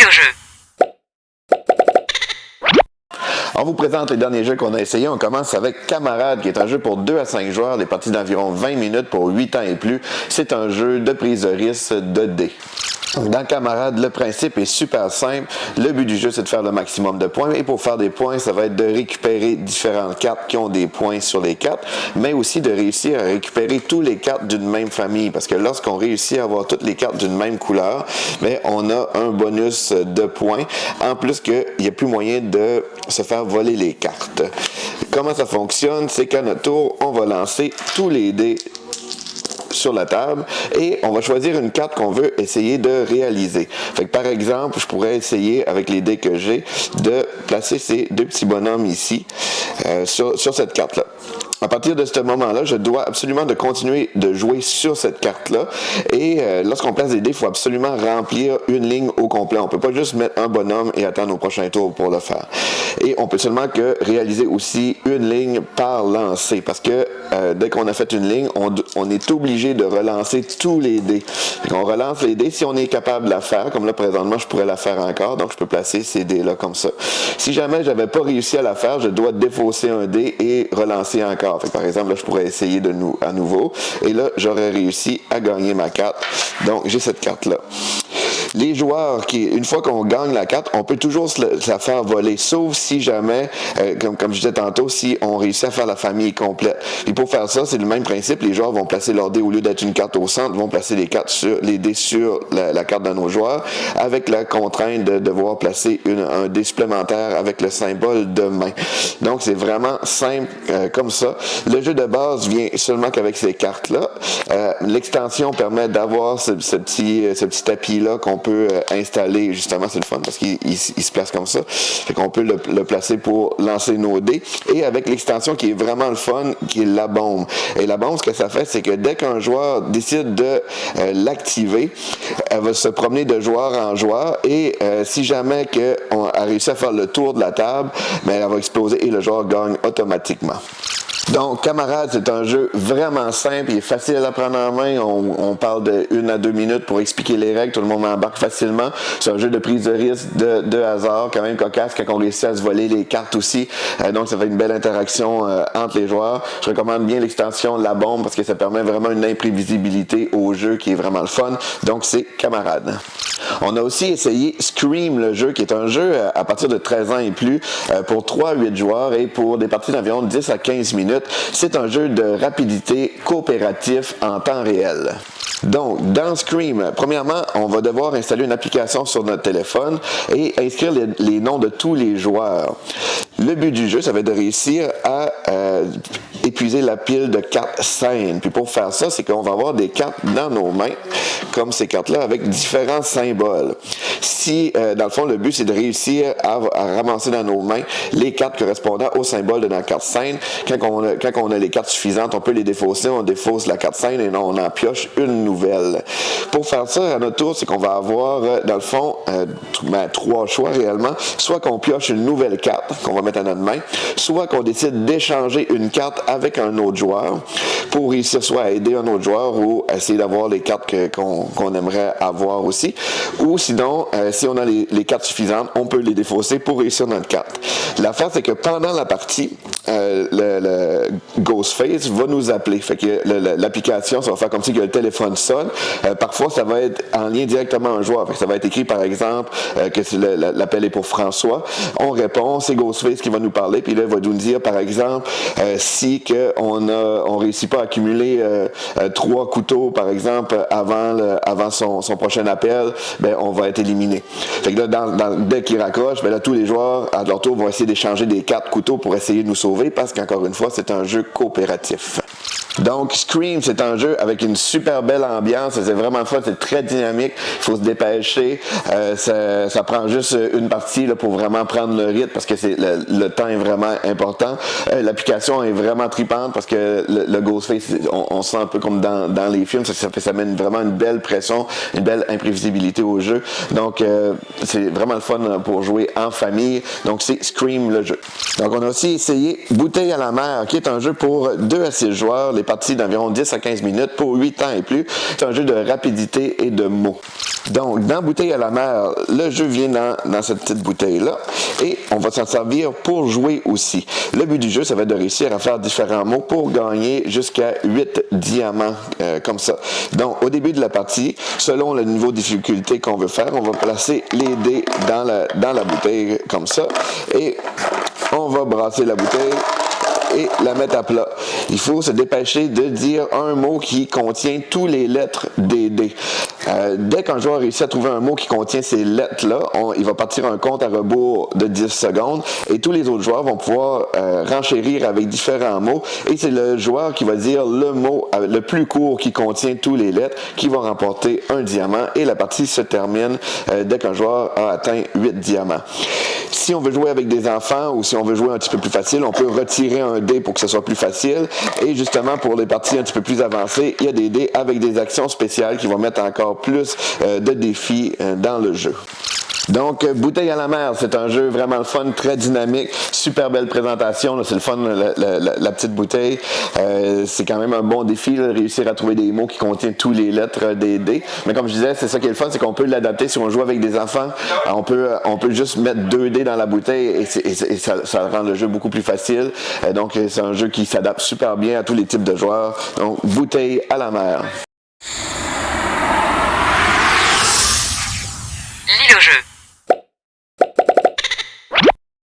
au jeu. On vous présente les derniers jeux qu'on a essayés. On commence avec Camarade, qui est un jeu pour 2 à 5 joueurs, des parties d'environ 20 minutes pour 8 ans et plus. C'est un jeu de prise de risque de dés. Dans Camarade, le principe est super simple. Le but du jeu, c'est de faire le maximum de points. Et pour faire des points, ça va être de récupérer différentes cartes qui ont des points sur les cartes, mais aussi de réussir à récupérer tous les cartes d'une même famille. Parce que lorsqu'on réussit à avoir toutes les cartes d'une même couleur, mais on a un bonus de points. En plus qu'il n'y a plus moyen de se faire voler les cartes. Comment ça fonctionne? C'est qu'à notre tour, on va lancer tous les dés sur la table et on va choisir une carte qu'on veut essayer de réaliser. Fait que par exemple, je pourrais essayer avec les dés que j'ai de placer ces deux petits bonhommes ici sur cette carte-là. À partir de ce moment-là, je dois absolument de continuer de jouer sur cette carte-là. Et lorsqu'on place des dés, il faut absolument remplir une ligne au complet. On ne peut pas juste mettre un bonhomme et attendre au prochain tour pour le faire. Et on peut seulement que réaliser aussi une ligne par lancer. Parce que dès qu'on a fait une ligne, on est obligé de relancer tous les dés. On relance les dés si on est capable de la faire. Comme là, présentement, je pourrais la faire encore. Donc, je peux placer ces dés-là comme ça. Si jamais je n'avais pas réussi à la faire, je dois défausser un dé et relancer encore. Fait que par exemple, là, je pourrais essayer à nouveau. Et là, j'aurais réussi à gagner ma carte. Donc, j'ai cette carte-là. Les joueurs, une fois qu'on gagne la carte, on peut toujours se la faire voler, sauf si jamais, comme je disais tantôt, si on réussit à faire la famille complète. Et pour faire ça, c'est le même principe. Les joueurs vont placer leur dé, au lieu d'être une carte au centre, vont placer les dés sur la carte de nos joueurs, avec la contrainte de devoir placer un dé supplémentaire avec le symbole de main. Donc, c'est vraiment simple comme ça. Le jeu de base vient seulement qu'avec ces cartes-là. L'extension permet d'avoir ce petit tapis-là qu'on peut installer, justement, c'est le fun parce qu'il se place comme ça. Fait qu'on peut le placer pour lancer nos dés. Et avec l'extension qui est vraiment le fun, qui est la bombe. Et la bombe, ce que ça fait, c'est que dès qu'un joueur décide de l'activer, elle va se promener de joueur en joueur et si jamais on a réussi à faire le tour de la table, ben, elle va exploser et le joueur gagne automatiquement. Donc, Camarade, c'est un jeu vraiment simple, il est facile à prendre en main, on parle de 1 à 2 minutes pour expliquer les règles, tout le monde embarque facilement. C'est un jeu de prise de risque, de hasard, quand même cocasse quand on réussit à se voler les cartes aussi, donc ça fait une belle interaction entre les joueurs. Je recommande bien l'extension La Bombe parce que ça permet vraiment une imprévisibilité au jeu qui est vraiment le fun, donc c'est Camarade. On a aussi essayé Scream, le jeu, qui est un jeu à partir de 13 ans et plus, pour 3 à 8 joueurs et pour des parties d'environ 10 à 15 minutes. C'est un jeu de rapidité coopératif en temps réel. Donc, dans Scream, premièrement, on va devoir installer une application sur notre téléphone et inscrire les noms de tous les joueurs. Le but du jeu, ça va être de réussir à épuiser la pile de cartes scènes. Puis pour faire ça, c'est qu'on va avoir des cartes dans nos mains, comme ces cartes-là, avec différents symboles. Si, dans le fond, le but, c'est de réussir à ramasser dans nos mains les cartes correspondant au symbole de notre carte scène. Quand on a les cartes suffisantes, on peut les défausser, on défausse la carte scène et on en pioche une nouvelle. Pour faire ça, à notre tour, c'est qu'on va avoir, dans le fond, 3 choix réellement. Soit qu'on pioche une nouvelle carte qu'on va mettre à notre main, soit qu'on décide d'échanger une carte avec un autre joueur pour réussir soit à aider un autre joueur ou essayer d'avoir les cartes qu'on aimerait avoir aussi. Ou sinon, si on a les cartes suffisantes, on peut les défausser pour réussir notre carte. L'affaire, c'est que pendant la partie, le Ghostface va nous appeler. Fait que l'application, ça va faire comme si que le téléphone sonne. Parfois, ça va être en lien directement à un joueur. Fait que ça va être écrit, par exemple, que l'appel est pour François. On répond, c'est Ghostface qui va nous parler, puis là, il va nous dire, par exemple, si on réussit pas à accumuler 3 couteaux, par exemple, avant son prochain appel, ben, on va être éliminé. Fait que là, dès qu'il raccroche, ben là, tous les joueurs, à leur tour, vont essayer d'échanger des cartes couteaux pour essayer de nous sauver, parce qu'encore une fois, c'est un jeu coopératif. Donc, Scream, c'est un jeu avec une super belle ambiance, c'est vraiment fun, c'est très dynamique, il faut se dépêcher, ça prend juste une partie là, pour vraiment prendre le rythme, parce que le temps est vraiment important. L'application est vraiment tripante, parce que le Ghostface, on sent un peu comme dans les films, ça met vraiment une belle pression, une belle imprévisibilité au jeu. Donc, c'est vraiment le fun pour jouer en famille. Donc, c'est Scream, le jeu. Donc, on a aussi essayé Bouteille à la mer, qui est un jeu pour 2 à 6 joueurs, les parties d'environ 10 à 15 minutes pour 8 ans et plus. C'est un jeu de rapidité et de mots. Donc, dans Bouteille à la mer, le jeu vient dans cette petite bouteille-là et on va s'en servir pour jouer aussi. Le but du jeu, ça va être de réussir à faire différents mots pour gagner jusqu'à 8 diamants comme ça. Donc, au début de la partie, selon le niveau de difficulté qu'on veut faire, on va placer les dés dans la bouteille comme ça et on va brasser la bouteille et la mettre à plat. Il faut se dépêcher de dire un mot qui contient toutes les lettres des dés. Dès qu'un joueur réussit à trouver un mot qui contient ces lettres-là, il va partir un compte à rebours de 10 secondes et tous les autres joueurs vont pouvoir renchérir avec différents mots et c'est le joueur qui va dire le mot le plus court qui contient toutes les lettres qui va remporter un diamant et la partie se termine dès qu'un joueur a atteint 8 diamants. Si on veut jouer avec des enfants ou si on veut jouer un petit peu plus facile, on peut retirer un dé pour que ce soit plus facile. Et justement, pour les parties un petit peu plus avancées, il y a des dés avec des actions spéciales qui vont mettre encore plus de défis dans le jeu. Donc, Bouteille à la mer, c'est un jeu vraiment le fun, très dynamique, super belle présentation, là, c'est le fun, la petite bouteille. C'est quand même un bon défi, là, réussir à trouver des mots qui contiennent toutes les lettres des dés. Mais comme je disais, c'est ça qui est le fun, c'est qu'on peut l'adapter si on joue avec des enfants. On peut juste mettre 2 dés dans la bouteille et ça rend le jeu beaucoup plus facile. Donc, c'est un jeu qui s'adapte super bien à tous les types de joueurs. Donc, Bouteille à la mer. Lis le jeu.